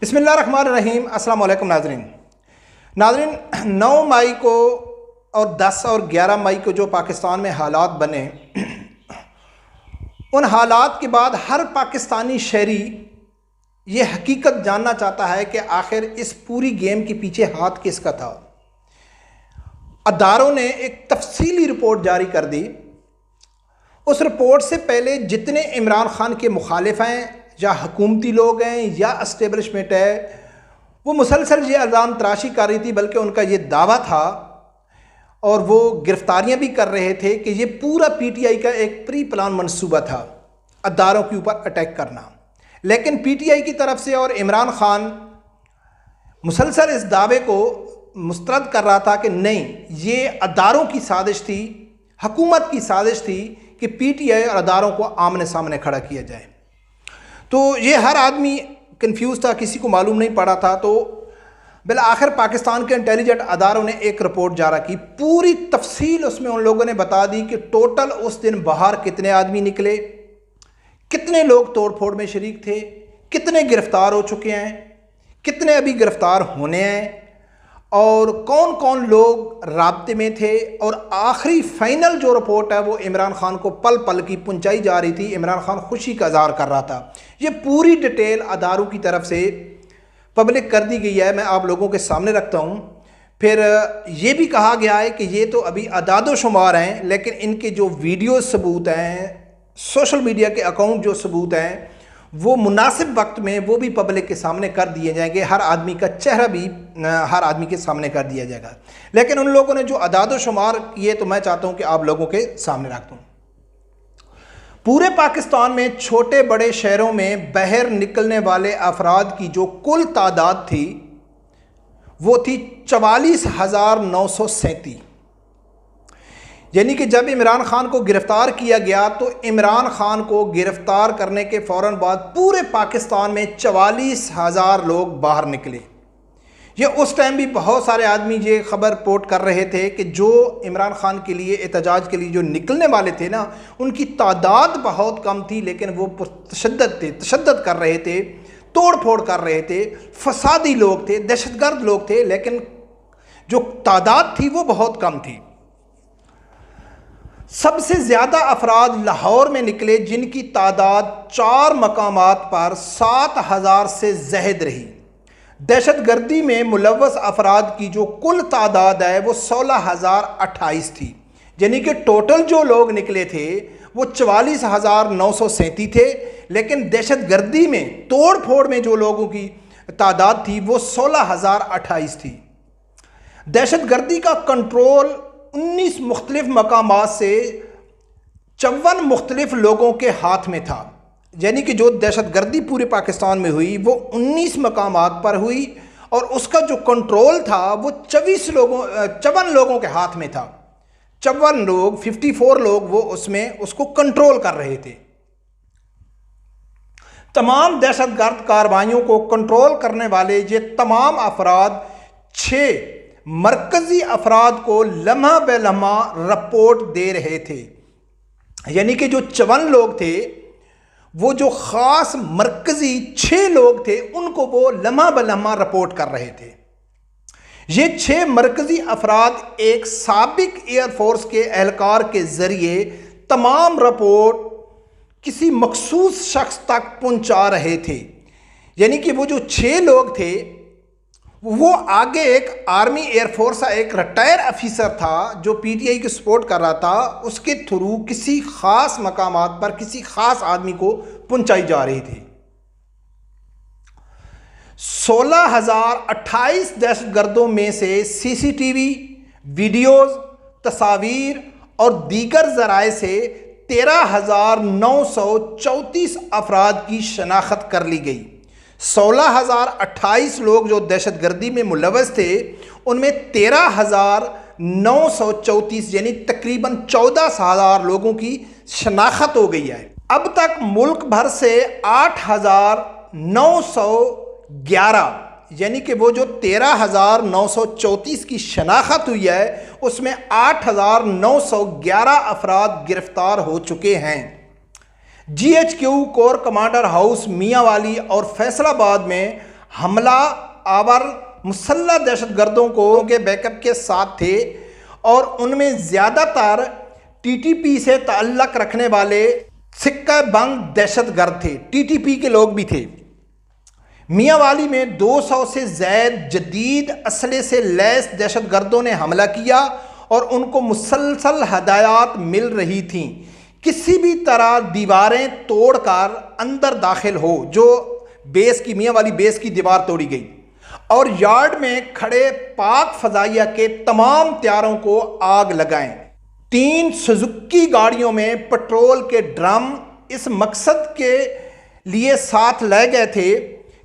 बिस्मिल्लाहिर्रहमानिर्रहीम। अस्सलाम वालेकुम नाज़रीन, 9 मई को और 10 और 11 मई को जो पाकिस्तान में हालात बने, उन हालात के बाद हर पाकिस्तानी शहरी ये हकीकत जानना चाहता है कि आखिर इस पूरी गेम के पीछे हाथ किसका था। अदारों ने एक तफसीली रिपोर्ट जारी कर दी। उस रिपोर्ट से पहले जितने इमरान खान के मुखालिफ हैं या हुकूमती लोग हैं या एस्टेब्लिशमेंट है, वो मुसलसल ये इल्ज़ाम तराशी कर रही थी, बल्कि उनका ये दावा था और वो गिरफ्तारियां भी कर रहे थे कि ये पूरा पीटीआई का एक प्री प्लान मंसूबा था अदारों के ऊपर अटैक करना। लेकिन पीटीआई की तरफ से और इमरान खान मुसलसल इस दावे को मुस्तरद कर रहा था कि नहीं, ये अदारों की साजिश थी, हुकूमत की साजिश थी कि पीटीआई और अदारों को आमने सामने खड़ा किया जाए। तो ये हर आदमी कंफ्यूज था, किसी को मालूम नहीं पड़ा था। तो बिल आखिर पाकिस्तान के इंटेलिजेंट अदारों ने एक रिपोर्ट जारी की, पूरी तफसील उसमें उन लोगों ने बता दी कि टोटल उस दिन बाहर कितने आदमी निकले, कितने लोग तोड़ फोड़ में शरीक थे, कितने गिरफ्तार हो चुके हैं, कितने अभी गिरफ्तार होने हैं और कौन कौन लोग राब्ते में थे। और आखिरी फाइनल जो रिपोर्ट है वो इमरान खान को पल पल की पहुंचाई जा रही थी। इमरान खान खुशी का इज़हार कर रहा था। ये पूरी डिटेल अदारों की तरफ से पब्लिक कर दी गई है, मैं आप लोगों के सामने रखता हूँ। फिर ये भी कहा गया है कि ये तो अभी अदाद शुमार हैं, लेकिन इनके जो वीडियो सबूत हैं, सोशल मीडिया के अकाउंट जो सबूत हैं, वो मुनासिब वक्त में वो भी पब्लिक के सामने कर दिए जाएंगे। हर आदमी का चेहरा भी हर आदमी के सामने कर दिया जाएगा। लेकिन उन लोगों ने जो अदाद शुमार किए तो मैं चाहता हूं कि आप लोगों के सामने रख दूं। पूरे पाकिस्तान में छोटे बड़े शहरों में बाहर निकलने वाले अफराद की जो कुल तादाद थी वो थी 44,937। यानी कि जब इमरान खान को गिरफ़्तार किया गया तो इमरान खान को गिरफ़्तार करने के फ़ौरन बाद पूरे पाकिस्तान में 44,000 लोग बाहर निकले। ये उस टाइम भी बहुत सारे आदमी ये ख़बर रिपोर्ट कर रहे थे कि जो इमरान खान के लिए एहतजाज के लिए जो निकलने वाले थे ना, उनकी तादाद बहुत कम थी, लेकिन वो तशद्दुद कर रहे थे, तोड़ फोड़ कर रहे थे, फसादी लोग थे, दहशतगर्द लोग थे, लेकिन जो तादाद थी वो बहुत कम थी। सबसे ज़्यादा अफराद लाहौर में निकले, जिनकी तादाद 4 मकामात पर 7,000 से ज़ायद रही। दहशतगर्दी में मुलव्वस अफराद की जो कुल तादाद है वो 16,028 थी। यानी कि टोटल जो लोग निकले थे वो 44,937 थे, लेकिन दहशतगर्दी में तोड़ फोड़ में जो लोगों की तादाद थी वो 16,028 थी। दहशतगर्दी का कंट्रोल 19 मुख्तलिफ मकामात से 54 मुख्तलिफ लोगों के हाथ में था। यानी कि जो दहशतगर्दी पूरे पाकिस्तान में हुई वो 19 मकामात पर हुई और उसका जो कंट्रोल था वो 54 लोगों के हाथ में था। 54 लोग, 54 लोग वो उसमें उसको कंट्रोल कर रहे थे। तमाम दहशतगर्द कार्रवाइयों को कंट्रोल करने वाले ये तमाम अफराद 6 मरकजी अफराद को लम्हा बे लम्हा रिपोर्ट दे रहे थे। यानी कि जो 54 लोग थे वो जो ख़ास मरकजी 6 लोग थे उनको वो लम्हा ब लम्हा रिपोर्ट कर रहे थे। ये 6 मरकजी अफराद एक साबिक एयरफोर्स के एहलकार के ज़रिए तमाम रिपोर्ट किसी मखसूस शख्स तक पहुंचा रहे थे। यानी कि वो जो 6 लोग थे वो आगे एक आर्मी एयरफोर्स का एक रिटायर ऑफिसर था जो पीटीआई की सपोर्ट कर रहा था, उसके थ्रू किसी ख़ास मकामात पर किसी ख़ास आदमी को पहुंचाई जा रही थी। 16,028 दहशतगर्दों में से सीसीटीवी, वीडियोज़, तस्वीर और दीगर ज़राए से 13,934 अफराद की शनाख्त कर ली गई। 16,028 लोग जो दहशतगर्दी में मुलव्वस थे उनमें 13,934 यानी तकरीबन 14,000 लोगों की शनाख्त हो गई है। अब तक मुल्क भर से 8,911 यानी कि वो जो 13,934 की शनाख्त हुई है उसमें 8,911 अफराद गिरफ्तार हो चुके हैं। GHQ core commander house Mianwali और फैसलाबाद में हमला आवर मुसल्लह दहशतगर्दों को के बैकअप के साथ थे और उनमें ज़्यादातर टीटीपी से ताल्लुक़ रखने वाले सिक्का बंद दहशतगर्द थे, टीटीपी के लोग भी थे। मियांवाली में 200 से ज़ायद जदीद असले से लैस दहशतगर्दों ने हमला किया और उनको मुसलसल हदायत मिल रही थीं किसी भी तरह दीवारें तोड़कर अंदर दाखिल हो। जो बेस की मियांवाली बेस की दीवार तोड़ी गई और यार्ड में खड़े पाक फजाइया के तमाम तैयारों को आग लगाएं। 3 सुजुकी गाड़ियों में पेट्रोल के ड्रम इस मकसद के लिए साथ लाए गए थे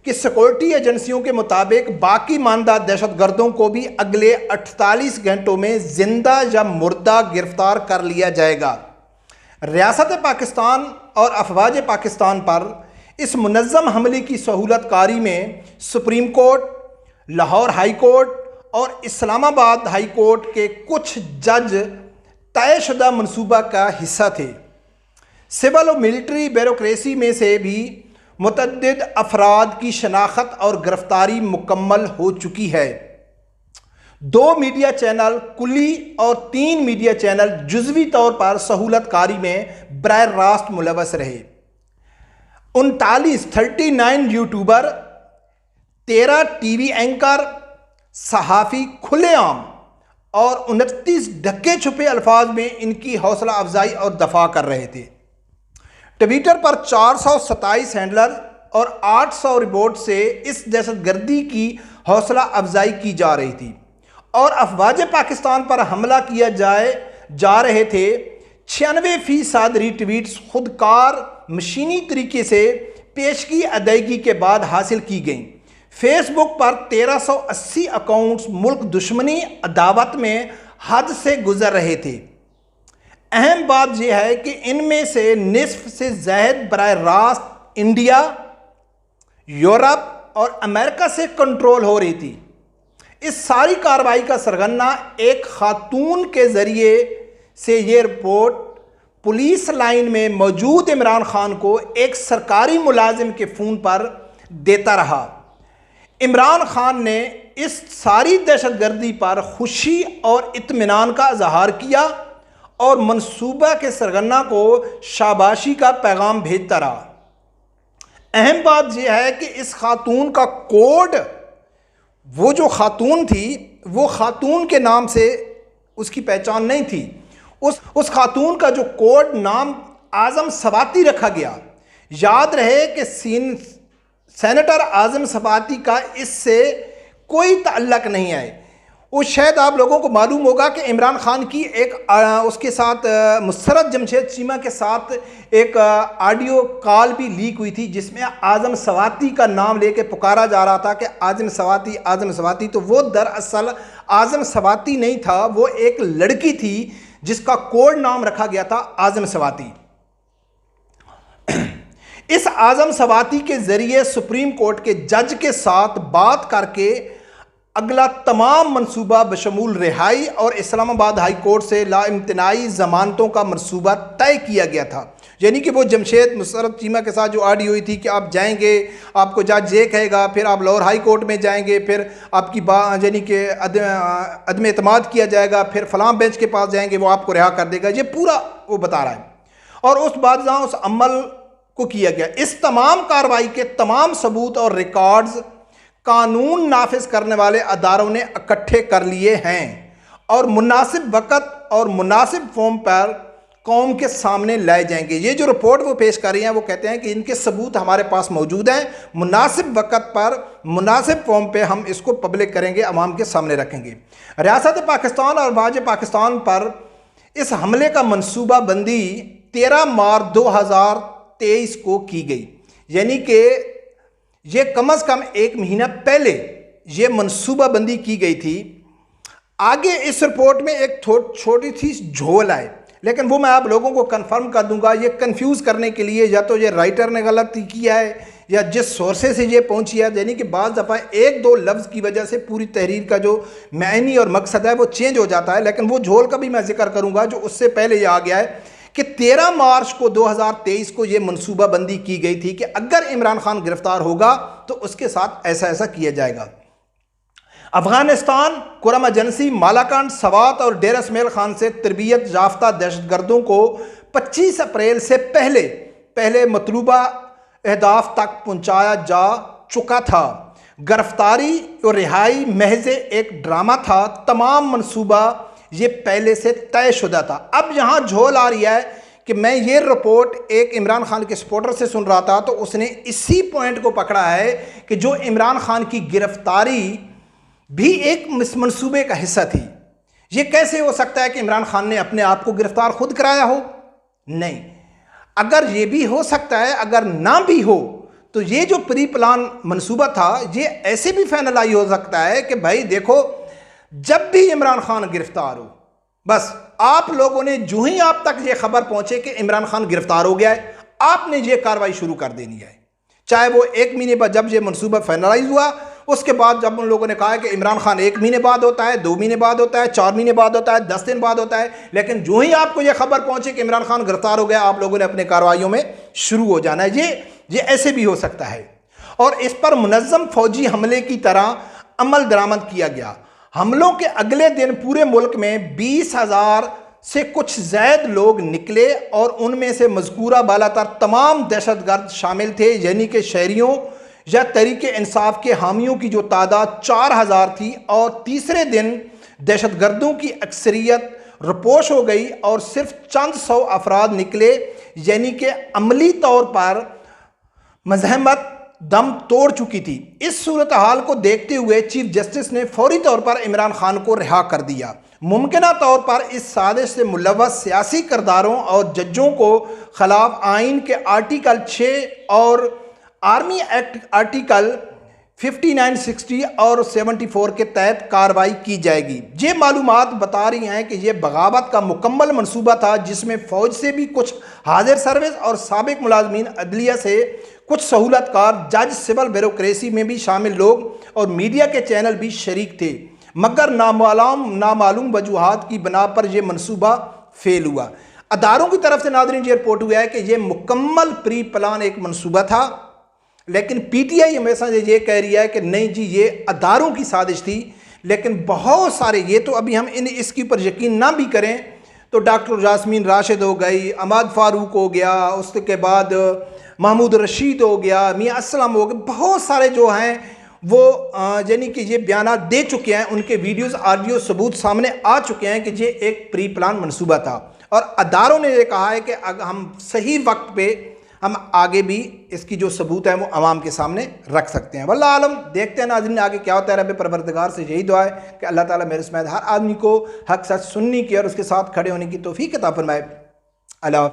कि सिक्योरिटी एजेंसियों के मुताबिक बाकी मानदा दहशतगर्दों को भी अगले 48 घंटों में जिंदा या मुर्दा गिरफ्तार कर लिया जाएगा। रियासत पाकिस्तान और अफवाज पाकिस्तान पर इस मुनज़्ज़म हमले की सहूलत कारी में supreme court, Lahore high court और इस्लामाबाद हाई कोर्ट के कुछ जज तयशुदा मनसूबा का हिस्सा थे। सिविल और मिलिट्री ब्यूरोक्रेसी में से भी मुतअद्दिद अफराद की शनाख्त और गिरफ्तारी मुकम्मल हो चुकी है। 2 मीडिया चैनल कुली और 3 मीडिया चैनल जुज़वी तौर पर सहूलत कारी में बराह रास्त मुलवस रहे। 39 यूट्यूबर, 13 टीवी एंकर, सहाफ़ी खुलेआम और 29 ढके छुपे अल्फाज में इनकी हौसला अफजाई और दफा कर रहे थे। ट्विटर पर 427 हैंडलर और 800 रिपोर्ट से इस दहशतगर्दी की हौसला अफजाई की जा रही थी और अफवाज पाकिस्तान पर हमला किया जा रहे थे। 96% रीट्वीट्स खुदकार मशीनी तरीके से पेशगी अदायगी के बाद हासिल की गई। फेसबुक पर 1380 अकाउंट्स मुल्क दुश्मनी अदावत में हद से गुजर रहे थे। अहम बात यह है कि इनमें से निस्फ से ज़ायद बराह रास्त इंडिया, यूरोप और अमेरिका से कंट्रोल हो रही थी। इस सारी कार्रवाई का सरगना एक खातून के ज़रिए से ये रिपोर्ट पुलिस लाइन में मौजूद इमरान खान को एक सरकारी मुलाजिम के फ़ोन पर देता रहा। इमरान खान ने इस सारी दहशतगर्दी पर खुशी और इत्मीनान का इजहार किया और मंसूबा के सरगना को शाबाशी का पैगाम भेजता रहा। अहम बात यह है कि इस खातून का कोड, वो जो खातून थी वो खातून के नाम से उसकी पहचान नहीं थी। उस खातून का जो कोड नाम आज़म सवाती रखा गया। याद रहे कि सेनेटर आज़म सवाती का इससे कोई ताल्लुक़ नहीं है। वो शायद आप लोगों को मालूम होगा कि इमरान खान की एक उसके साथ मुसर्रत जमशेद चीमा के साथ एक ऑडियो कॉल भी लीक हुई थी जिसमें आज़म सवाती का नाम लेके पुकारा जा रहा था कि आज़म सवाती, आज़म सवाती। तो वो दरअसल आज़म सवाती नहीं था, वो एक लड़की थी जिसका कोड नाम रखा गया था आज़म सवाती। इस आज़म सवाती के ज़रिए सुप्रीम कोर्ट के जज के साथ बात करके अगला तमाम मनसूबा बशमूल रिहाई और इस्लामाबाद हाई कोर्ट से लाइम्तनाई ज़मानतों का मनसूबा तय किया गया था। यानी कि वो जमशेद मुसर्रत चीमा के साथ जो ऑडियो हुई थी कि आप जाएंगे, आपको जज ये कहेगा, फिर आप लाहौर हाई कोर्ट में जाएंगे, फिर आपकी यानी कि अदम एतमाद किया जाएगा, फिर फलां बेंच के पास जाएंगे, वो आपको रिहा कर देगा। ये पूरा वो बता रहा है और उस बाद जहाँ उस अमल को किया गया। इस तमाम कार्रवाई के तमाम सबूत और रिकॉर्ड्स कानून नाफिज करने वाले अदारों ने इकट्ठे कर लिए हैं और मुनासिब वक़्त और मुनासिब फॉर्म पर कौम के सामने लाए जाएंगे। ये जो रिपोर्ट वो पेश कर रही हैं वो कहते हैं कि इनके सबूत हमारे पास मौजूद हैं, मुनासिब वक़्त पर मुनासिब फॉर्म पे हम इसको पब्लिक करेंगे, अवाम के सामने रखेंगे। रियासत पाकिस्तान और अफवाज पाकिस्तान पर इस हमले का मनसूबा बंदी 13 मार्च 2023 को की गई। यानी कि ये कम अज़ कम 1 महीना पहले ये मनसूबा बंदी की गई थी। आगे इस रिपोर्ट में एक छोटी सी झोल आए, लेकिन वो मैं आप लोगों को कंफर्म कर दूंगा। ये कंफ्यूज करने के लिए या तो ये राइटर ने गलती किया है या जिस सोर्से से ये पहुंची है, यानी कि बाज़ दफ़ा 1-2 लफ्ज़ की वजह से पूरी तहरीर का जो मायनी और मकसद है वो चेंज हो जाता है। लेकिन वो झोल का भी मैं जिक्र करूँगा जो उससे पहले ये आ गया है कि 13 मार्च को 2023 को ये मनसूबाबंदी की गई थी कि अगर इमरान खान गिरफ्तार होगा तो उसके साथ ऐसा ऐसा किया जाएगा। अफगानिस्तान, कुरम एजेंसी, मालाकांड, सवात और डेरा इस्माइल खान से तरबियत याफ्ता दहशतगर्दों को 25 अप्रैल से पहले मतलूबा अहदाफ तक पहुंचाया जा चुका था। गिरफ्तारी और रिहाई महज एक ड्रामा था। तमाम मनसूबा ये पहले से तयशुदा था। अब यहाँ झोल आ रही है कि मैं ये रिपोर्ट एक इमरान खान के सपोर्टर से सुन रहा था, तो उसने इसी पॉइंट को पकड़ा है कि जो इमरान खान की गिरफ्तारी भी एक मनसूबे का हिस्सा थी। ये कैसे हो सकता है कि इमरान खान ने अपने आप को गिरफ्तार खुद कराया हो? नहीं, अगर ये भी हो सकता है, अगर ना भी हो, तो ये जो प्री प्लान मनसूबा था ये ऐसे भी फाइनलाइज हो सकता है कि भाई देखो, जब भी इमरान खान गिरफ्तार हो, बस आप लोगों ने जो ही आप तक ये खबर पहुंचे कि इमरान खान गिरफ्तार हो गया है, आपने ये कार्रवाई शुरू कर देनी है। चाहे वो 1 महीने बाद जब ये मनसूबा फाइनलाइज हुआ, उसके बाद जब उन लोगों ने कहा कि इमरान खान 1 महीने बाद होता है, 2 महीने बाद होता है, 4 महीने बाद होता है, 10 दिन बाद होता है, लेकिन जो ही आपको ये खबर पहुंचे कि इमरान खान गिरफ्तार हो गया, आप लोगों ने अपने कार्रवाइयों में शुरू हो जाना है। ये ऐसे भी हो सकता है। और इस पर मुनज़्ज़म फौजी हमले की तरह अमल दरामद किया गया। हमलों के अगले दिन पूरे मुल्क में 20,000 से कुछ ज़ायद लोग निकले और उनमें से मज़कूरा बालातर तमाम दहशतगर्द शामिल थे, यानी कि शहरियों या तहरीक इंसाफ के हामियों की जो तादाद 4,000 थी। और तीसरे दिन दहशतगर्दों की अक्सरियत रपोश हो गई और सिर्फ चंद सौ अफराद निकले, यानी कि अमली तौर पर मज़हमत दम तोड़ चुकी थी। इस सूरत हाल को देखते हुए चीफ जस्टिस ने फौरी तौर पर इमरान खान को रिहा कर दिया। मुमकिना तौर पर इस साजिश से मुलव्वस सियासी किरदारों और जजों को खिलाफ आइन के आर्टिकल 6 और आर्मी एक्ट आर्टिकल 59, 60 और 74 के तहत कार्रवाई की जाएगी। ये मालूमात बता रही हैं कि यह बगावत का मुकम्मल मनसूबा था, जिसमें फ़ौज से भी कुछ हाजिर सर्विस और साबिक मुलाजमीन, अदलिया से कुछ सहूलतकार, जज, सिविल ब्यूरोक्रेसी में भी शामिल लोग और मीडिया के चैनल भी शरीक थे। मगर नामालूम वजूहात की बना पर यह मनसूबा फेल हुआ। अदारों की तरफ से नाज़रीन ये रिपोर्ट हुआ है कि यह मुकम्मल प्री प्लान एक मनसूबा था, लेकिन पीटीआई हमेशा ये कह रही है कि नहीं जी, ये अदारों की साजिश थी। लेकिन बहुत सारे, ये तो अभी हम इसके ऊपर यकीन ना भी करें तो डॉक्टर जास्मीन राशिद हो गई, अहमद फारूक हो गया, उसके बाद महमूद रशीद हो गया, मियाँ असलम हो गए, बहुत सारे जो हैं वो यानी कि ये बयान दे चुके हैं, उनके वीडियोस, ऑडियो सबूत सामने आ चुके हैं कि ये एक प्री प्लान मनसूबा था। और अदारों ने ये कहा है कि अगर हम सही वक्त पे हम आगे भी इसकी जो सबूत है वो आवाम के सामने रख सकते हैं। वल्लाह आलम, देखते हैं नाज़रीन आगे क्या होता है। रब परवरदिगार से यही दुआ है कि अल्लाह ताला मेरे समेत हर आदमी को हक सच सुनने की और उसके साथ खड़े होने की तौफीक अता फरमाए। अल्लाह।